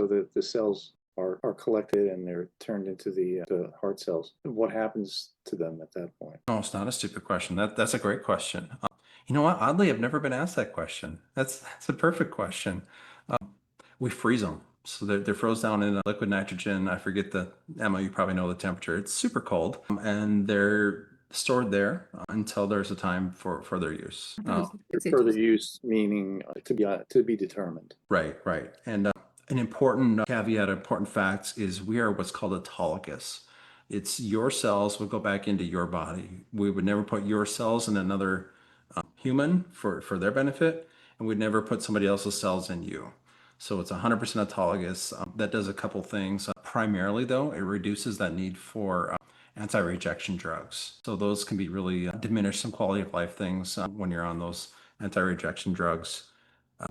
so the cells are collected and they're turned into the heart cells. What happens to them at that point? Oh, it's not a stupid question. That's a great question. You know what? Oddly, I've never been asked that question. That's a perfect question. We freeze them. So they're frozen down in liquid nitrogen. I forget Emma, you probably know the temperature. It's super cold. And they're stored there until there's a time for their use. Further use meaning to be determined. Right. And an important caveat, important fact is we are what's called autologous. It's your cells would go back into your body. We would never put your cells in another human for their benefit, and we'd never put somebody else's cells in you. So it's 100% autologous. That does a couple things. Primarily, though, it reduces that need for anti-rejection drugs. So those can be really diminish some quality of life things when you're on those anti-rejection drugs.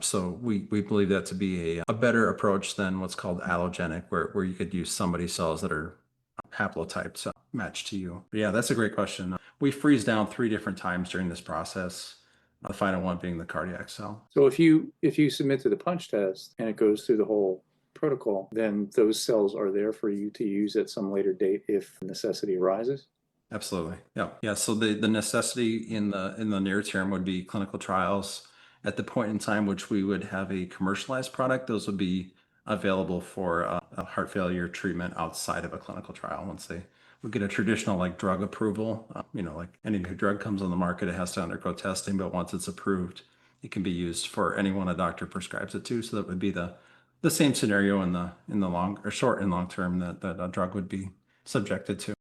So we believe that to be a better approach than what's called allogenic, where you could use somebody's cells that are haplotypes matched to you. But yeah, that's a great question. We freeze down 3 different times during this process. The final one being the cardiac cell. So if you submit to the punch test and it goes through the whole protocol, then those cells are there for you to use at some later date if necessity arises? Absolutely. Yeah. So the necessity in the near term would be clinical trials. At the point in time which we would have a commercialized product, those would be available for a heart failure treatment outside of a clinical trial. Once they would get a traditional like drug approval, like any new drug comes on the market, it has to undergo testing, but once it's approved, it can be used for anyone a doctor prescribes it to. So that would be the same scenario in the long or short and long term that a drug would be subjected to.